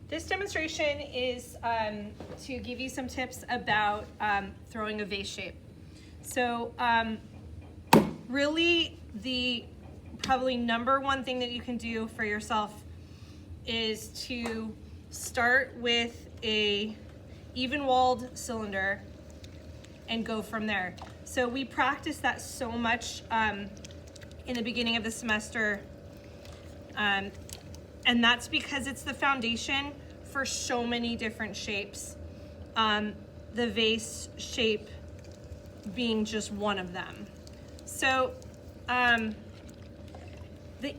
This demonstration is to give you some tips about throwing a vase shape. So really the probably number one thing that you can do for yourself is to start with a even-walled cylinder and go from there. So we practice that so much in the beginning of the semester, and that's because it's the foundation for so many different shapes. The vase shape being just one of them. So the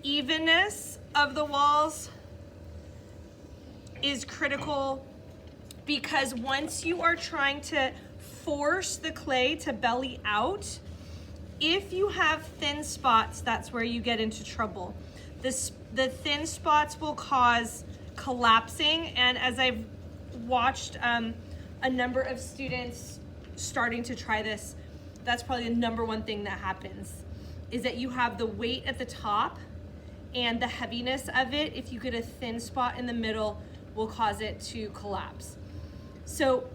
evenness of the walls is critical, because once you are trying to force the clay to belly out, if you have thin spots, that's where you get into trouble. The thin spots will cause collapsing, and as I've watched a number of students starting to try this, that's probably the number one thing that happens, is that you have the weight at the top and the heaviness of it. If you get a thin spot in the middle, will cause it to collapse. So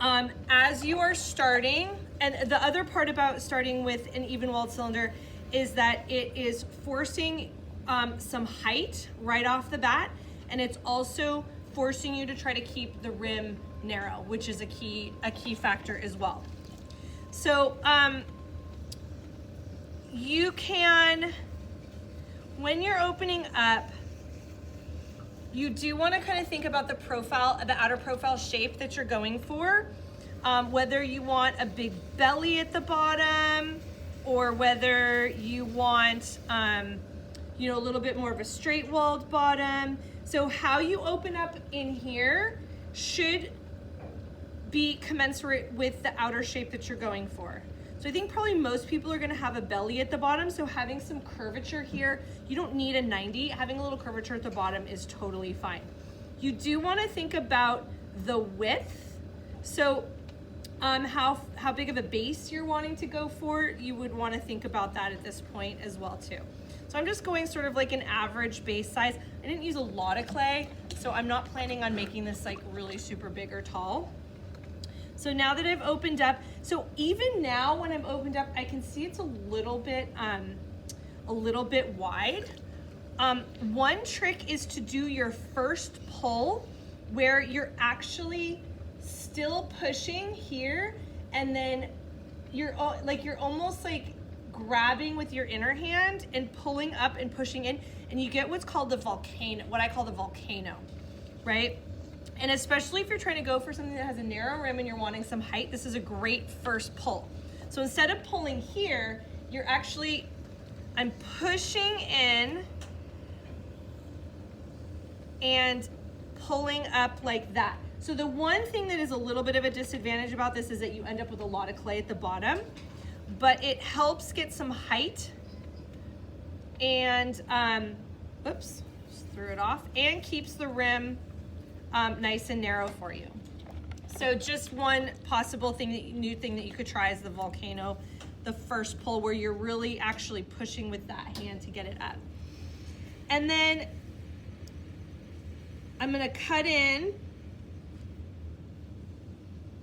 as you are starting, and the other part about starting with an even-walled cylinder is that it is forcing some height right off the bat, and it's also forcing you to try to keep the rim narrow, which is a key factor as well. So you can, when you're opening up, you do want to kind of think about the profile, the outer profile shape that you're going for, whether you want a big belly at the bottom, or whether you want a little bit more of a straight walled bottom. So how you open up in here should be commensurate with the outer shape that you're going for. So I think probably most people are going to have a belly at the bottom, so having some curvature here, you don't need a 90. Having a little curvature at the bottom is totally fine. You do want to think about the width. So how big of a base you're wanting to go for, you would want to think about that at this point as well too. So I'm just going sort of like an average base size. I didn't use a lot of clay, so I'm not planning on making this like really super big or tall. So now that I've opened up, so even now when I'm opened up, I can see it's a little bit wide. One trick is to do your first pull where you're actually still pushing here, and then you're almost like grabbing with your inner hand and pulling up and pushing in, and you get what's called the volcano, what I call the volcano, right? And especially if you're trying to go for something that has a narrow rim and you're wanting some height, this is a great first pull. So instead of pulling here, I'm pushing in and pulling up like that. So the one thing that is a little bit of a disadvantage about this is that you end up with a lot of clay at the bottom, but it helps get some height and, oops, just threw it off, and keeps the rim nice and narrow for you. So just one possible new thing that you could try is the volcano, the first pull where you're really actually pushing with that hand to get it up. And then I'm gonna cut in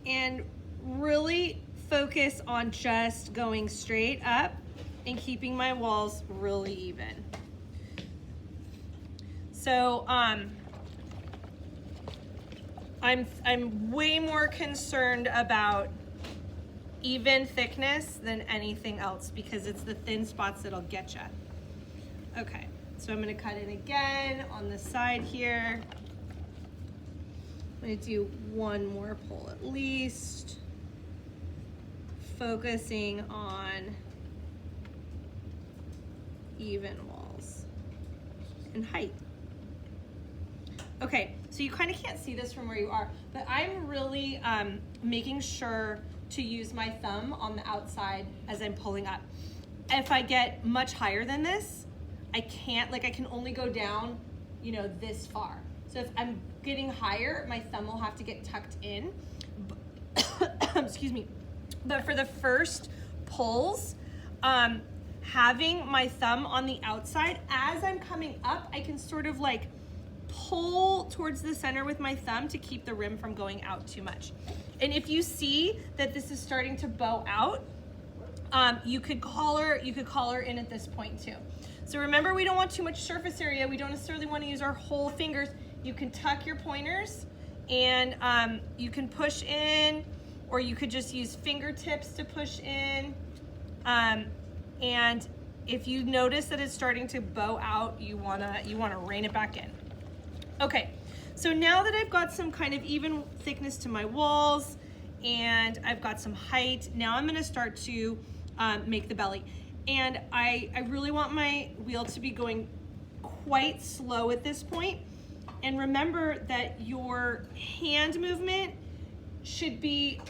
and really focus on just going straight up and keeping my walls really even. So I'm way more concerned about even thickness than anything else, because it's the thin spots that'll get you. Okay, so I'm gonna cut in again on the side here. I'm gonna do one more pull at least, focusing on even walls and height. Okay, so you kind of can't see this from where you are, but I'm really making sure to use my thumb on the outside as I'm pulling up. If I get much higher than this, I can only go down, this far. So if I'm getting higher, my thumb will have to get tucked in. Excuse me. But for the first pulls, having my thumb on the outside, as I'm coming up, I can sort of like pull towards the center with my thumb to keep the rim from going out too much. And if you see that this is starting to bow out, you could collar in at this point too. So remember, we don't want too much surface area. We don't necessarily want to use our whole fingers. You can tuck your pointers and you can push in, or you could just use fingertips to push in. And if you notice that it's starting to bow out, you wanna rein it back in. Okay, so now that I've got some kind of even thickness to my walls and I've got some height, now I'm gonna start to make the belly. And I really want my wheel to be going quite slow at this point. And remember that your hand movement should be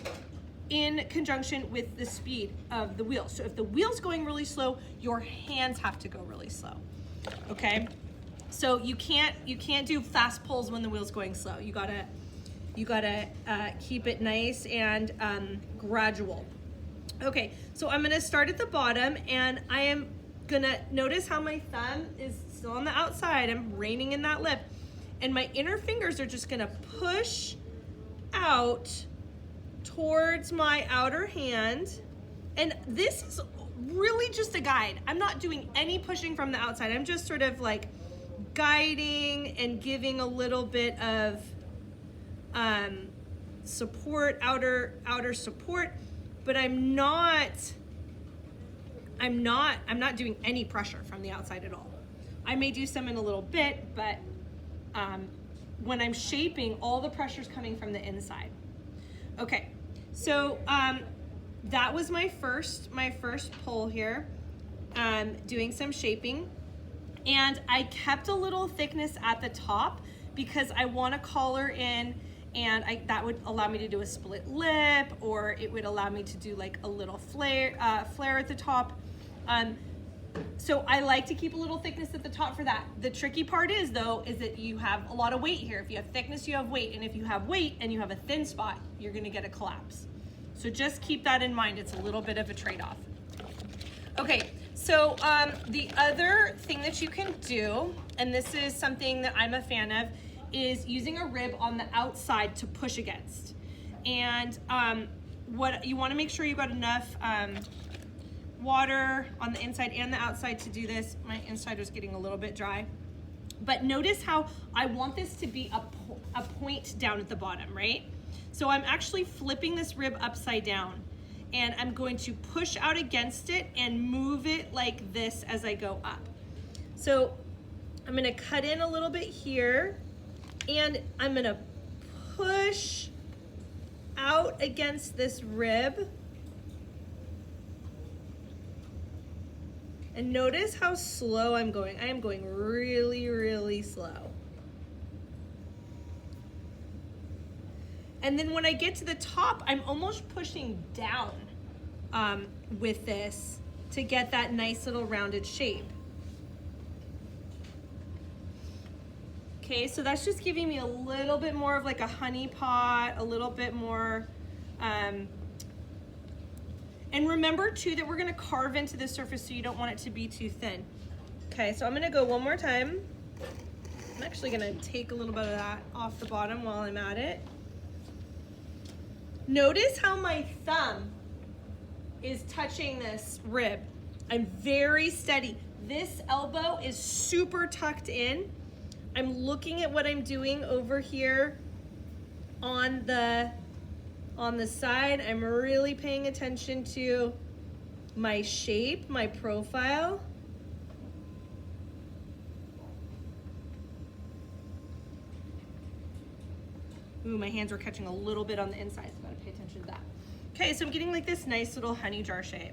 in conjunction with the speed of the wheel. So if the wheel's going really slow, your hands have to go really slow, okay? So you can't do fast pulls when the wheel's going slow. You gotta keep it nice and gradual. Okay, so I'm gonna start at the bottom, and I am gonna notice how my thumb is still on the outside. I'm reining in that lip, and my inner fingers are just gonna push out towards my outer hand. And this is really just a guide. I'm not doing any pushing from the outside. I'm just sort of like guiding and giving a little bit of support, outer support, but I'm not doing any pressure from the outside at all. I may do some in a little bit, but when I'm shaping, all the pressure's coming from the inside. Okay, so that was my first pull here, doing some shaping. And I kept a little thickness at the top because I want to collar in, and that would allow me to do a split lip, or it would allow me to do like a little flare at the top. So I like to keep a little thickness at the top for that. The tricky part is that you have a lot of weight here. If you have thickness, you have weight. And if you have weight and you have a thin spot, you're gonna get a collapse. So just keep that in mind. It's a little bit of a trade-off. Okay, so the other thing that you can do, and this is something that I'm a fan of, is using a rib on the outside to push against. And what you wanna make sure you've got enough water on the inside and the outside to do this. My inside was getting a little bit dry. But notice how I want this to be a point down at the bottom, right? So I'm actually flipping this rib upside down, and I'm going to push out against it and move it like this as I go up. So I'm gonna cut in a little bit here, and I'm gonna push out against this rib. And notice how slow I'm going. I am going really, really slow. And then when I get to the top, I'm almost pushing down with this to get that nice little rounded shape. Okay, so that's just giving me a little bit more of like a honey pot, a little bit more, and remember too that we're gonna carve into the surface, so you don't want it to be too thin. Okay, so I'm gonna go one more time. I'm actually gonna take a little bit of that off the bottom while I'm at it. Notice how my thumb is touching this rib. I'm very steady. This elbow is super tucked in. I'm looking at what I'm doing over here on the side. I'm really paying attention to my shape, my profile. Ooh, my hands are catching a little bit on the inside, so I gotta pay attention to that. Okay, so I'm getting like this nice little honey jar shape.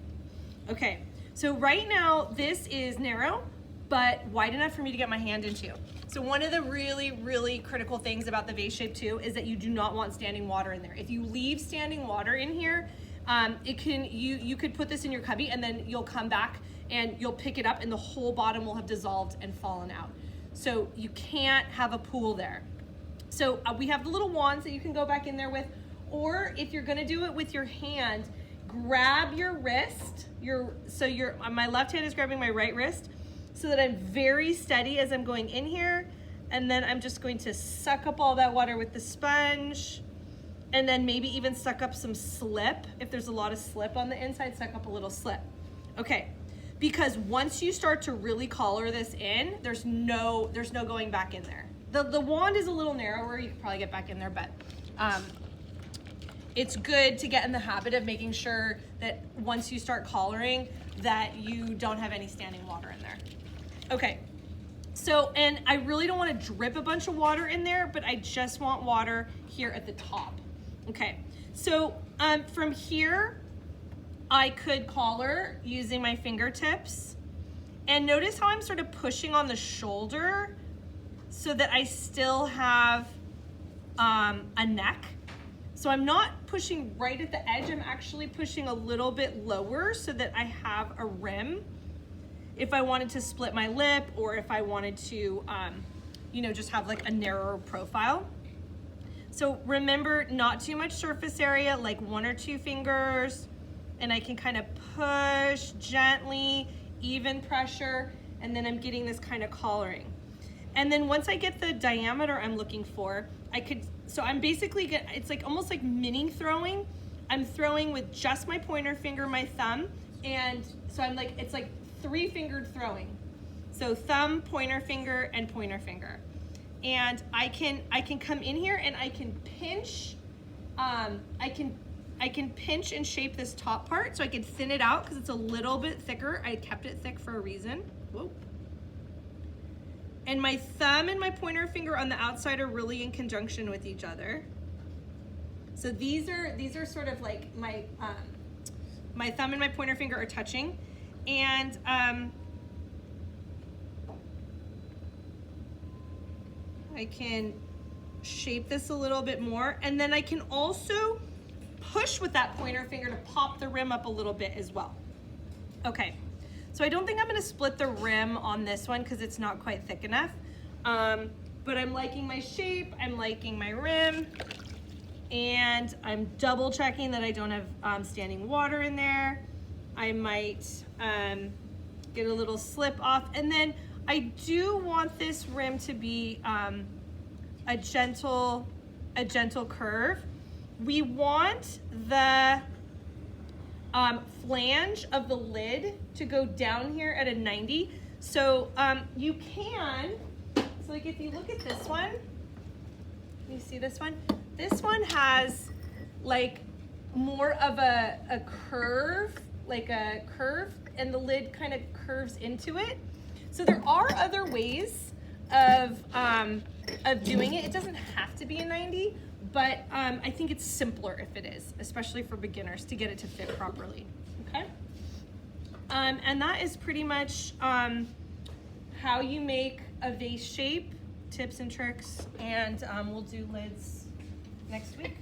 Okay, so right now this is narrow, but wide enough for me to get my hand into. So one of the really, really critical things about the vase shape too is that you do not want standing water in there. If you leave standing water in here, you could put this in your cubby, and then you'll come back and you'll pick it up and the whole bottom will have dissolved and fallen out. So you can't have a pool there. So we have the little wands that you can go back in there with, or if you're gonna do it with your hand, grab your wrist, my left hand is grabbing my right wrist, so that I'm very steady as I'm going in here, And then I'm just going to suck up all that water with the sponge, and then maybe even suck up some slip. If there's a lot of slip on the inside, suck up a little slip. Okay, because once you start to really color this in, there's no going back in there. The wand is a little narrower, you could probably get back in there, but it's good to get in the habit of making sure that once you start coloring that you don't have any standing water in there. Okay, so, and I really don't want to drip a bunch of water in there, but I just want water here at the top. Okay, so from here, I could color using my fingertips, and notice how I'm sort of pushing on the shoulder so that I still have a neck. So I'm not pushing right at the edge, I'm actually pushing a little bit lower so that I have a rim if I wanted to split my lip, or if I wanted to, you know, just have like a narrower profile. So remember, not too much surface area, like 1 or 2 fingers, and I can kind of push gently, even pressure, and then I'm getting this kind of coloring. And then once I get the diameter I'm looking for, so I'm basically it's like almost like mini throwing. I'm throwing with just my pointer finger, my thumb, and so I'm like, it's like 3-fingered throwing. So thumb, pointer finger, and pointer finger. And I can come in here and I can pinch, I can pinch and shape this top part so I can thin it out because it's a little bit thicker. I kept it thick for a reason. Whoa. And my thumb and my pointer finger on the outside are really in conjunction with each other. So these are sort of like my my thumb and my pointer finger are touching, and I can shape this a little bit more, and then I can also push with that pointer finger to pop the rim up a little bit as well. Okay, so I don't think I'm gonna split the rim on this one because it's not quite thick enough, but I'm liking my shape, I'm liking my rim, and I'm double checking that I don't have standing water in there. I might get a little slip off, and then I do want this rim to be a gentle curve. We want the flange of the lid to go down here at a 90. So you can, so like if you look at this one, you see this one? This one has like more of a curve, like a curve, and the lid kind of curves into it. So there are other ways of doing it. It doesn't have to be a 90, but I think it's simpler if it is, especially for beginners, to get it to fit properly, okay? And that is pretty much how you make a vase shape, tips and tricks, and we'll do lids next week.